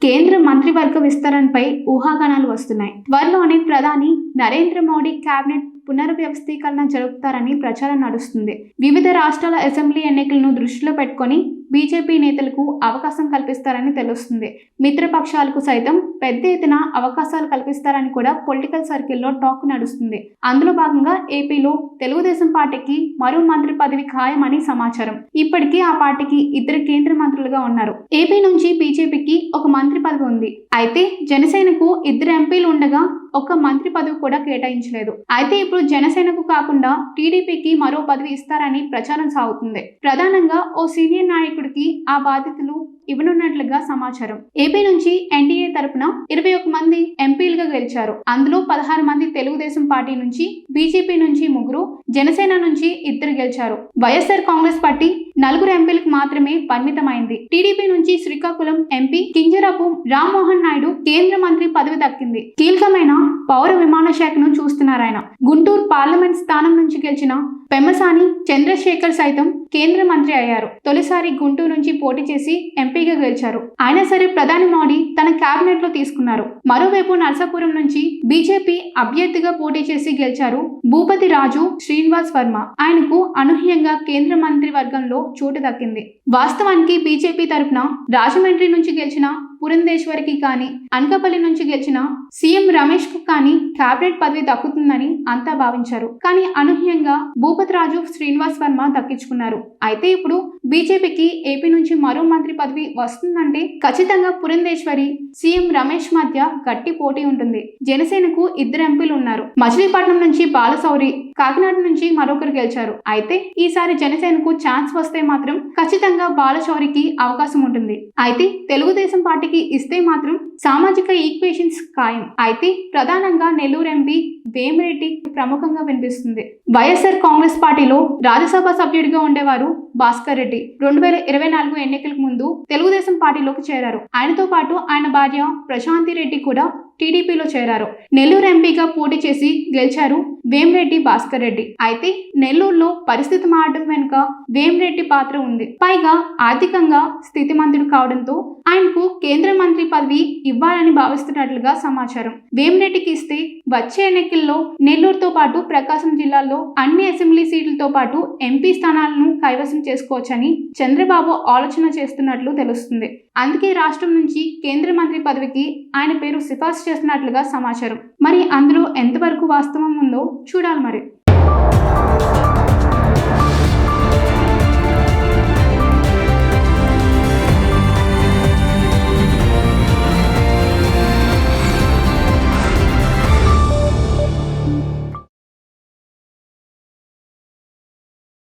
కేంద్ర మంత్రివర్గ విస్తరణపై ఊహాగానాలు వస్తున్నాయి. త్వరలోనే ప్రధాని నరేంద్ర మోడీ కేబినెట్ పునర్వ్యవస్థీకరణ జరుపుతారని ప్రచారం నడుస్తుంది. వివిధ రాష్ట్రాల అసెంబ్లీ ఎన్నికలను దృష్టిలో పెట్టుకొని బీజేపీ నేతలకు అవకాశం కల్పిస్తారని తెలుస్తుంది. మిత్రపక్షాలకు సైతం పెద్ద ఎత్తున అవకాశాలు కల్పిస్తారని కూడా పొలిటికల్ సర్కిల్లో టాక్ నడుస్తుంది. అందులో భాగంగా ఏపీలో తెలుగుదేశం పార్టీకి మరో మంత్రి పదవి ఖాయమని సమాచారం. ఇప్పటికీ ఆ పార్టీకి 2 కేంద్ర మంత్రులుగా ఉన్నారు. ఏపీ నుంచి బీజేపీకి ఒక మంత్రి పదవి ఉంది. అయితే జనసేనకు 2 ఎంపీలు ఉండగా ఒక మంత్రి పదవి కూడా కేటాయించలేదు. అయితే ఇప్పుడు జనసేనకు కాకుండా టీడీపీకి మరో పదవి ఇస్తారని ప్రచారం సాగుతుంది. ప్రధానంగా ఓ సీనియర్ నాయకుడికి ఆ బాధ్యతలు ఇవ్వనున్నట్లుగా సమాచారం. ఏపీ నుంచి ఎన్డీఏ తరపున 21 మంది ఎంపీలుగా గెలిచారు. అందులో 16 మంది తెలుగుదేశం పార్టీ నుంచి, బీజేపీ నుంచి 3, జనసేన నుంచి 2 గెలిచారు. వైఎస్ఆర్ కాంగ్రెస్ పార్టీ 4 ఎంపీలకు మాత్రమే పరిమితమైంది. టీడీపీ నుంచి శ్రీకాకుళం ఎంపీ కింజరాపు రామ్మోహన్ నాయుడు కేంద్ర మంత్రి పదవి దక్కింది. కీలకమైన పౌర విమాన శాఖను చూస్తున్నారాయన. గుంటూరు పార్లమెంట్ స్థానం నుంచి గెలిచిన పెమ్మసాని చంద్రశేఖర్ సైతం కేంద్ర మంత్రి అయ్యారు. తొలిసారి గుంటూరు నుంచి పోటీ చేసి ఎంపీగా గెలిచారు. అయినా సరే ప్రధాని మోడీ తన కేబినెట్ లో తీసుకున్నారు. మరోవైపు నర్సాపురం నుంచి బీజేపీ అభ్యర్థిగా పోటీ చేసి గెలిచారు భూపతి రాజు శ్రీనివాస్ వర్మ. ఆయనకు అనూహ్యంగా కేంద్ర మంత్రి వర్గంలో చోటు దక్కింది. వాస్తవానికి బీజేపీ తరపున రాజమండ్రి నుంచి గెలిచిన పురంధేశ్వరికి కానీ, అనకాపల్లి నుంచి గెలిచిన సీఎం రమేష్ కు కానీ కేబినెట్ పదవి దక్కుతుందని అంతా భావించారు. కానీ అనూహ్యంగా భూపతి రాజు శ్రీనివాస్ వర్మ దక్కించుకున్నారు. అయితే ఇప్పుడు బీజేపీకి ఏపీ నుంచి మరో మంత్రి పదవి వస్తుందంటే ఖచ్చితంగా పురంధేశ్వరి, సీఎం రమేష్ మధ్య గట్టి పోటీ ఉంటుంది. జనసేనకు 2 ఎంపీలు ఉన్నారు. మచిలీపట్నం నుంచి బాలశౌరి, కాకినాడ నుంచి మరొకరు గెలిచారు. అయితే ఈసారి జనసేనకు ఛాన్స్ వస్తే మాత్రం ఖచ్చితంగా బాలశౌరికి అవకాశం ఉంటుంది. అయితే తెలుగుదేశం పార్టీకి ఇస్తే మాత్రం సామాజిక ఈక్వేషన్స్ ఖాయం. అయితే ప్రధానంగా నెల్లూరు ఎంపీ వేమిరెడ్డి ప్రముఖంగా వినిపిస్తుంది. వైఎస్ఆర్ కాంగ్రెస్ పార్టీలో రాజ్యసభ సభ్యుడిగా ఉండేవారు భాస్కర్ రెడ్డి 2024 ఎన్నికలకు ముందు తెలుగుదేశం పార్టీలోకి చేరారు. ఆయనతో పాటు ఆయన భార్య ప్రశాంతి రెడ్డి కూడా టీడీపీలో చేరారు. నెల్లూరు ఎంపీగా పోటీ చేసి గెలిచారు వేమిరెడ్డి భాస్కర్ రెడ్డి. అయితే నెల్లూరులో పరిస్థితి మారడం వెనుక వేమిరెడ్డి పాత్ర ఉంది. పైగా ఆర్థికంగా స్థితిమంతుడు కావడంతో ఆయనకు కేంద్ర మంత్రి పదవి ఇవ్వాలని భావిస్తున్నట్లుగా సమాచారం. వేమిరెడ్డికి ఇస్తే వచ్చే ఎన్నికల్లో నెల్లూరుతో పాటు ప్రకాశం జిల్లాలో అన్ని అసెంబ్లీ సీట్లతో పాటు ఎంపీ స్థానాలను కైవసం చేసుకోవచ్చని చంద్రబాబు ఆలోచన చేస్తున్నట్లు తెలుస్తుంది. అందుకే రాష్ట్రం నుంచి కేంద్ర మంత్రి పదవికి ఆయన పేరు సిఫార్సు చేస్తున్నట్లుగా సమాచారం. మరి అందులో ఎంతవరకు వాస్తవం ఉందో చూడాలి మరి.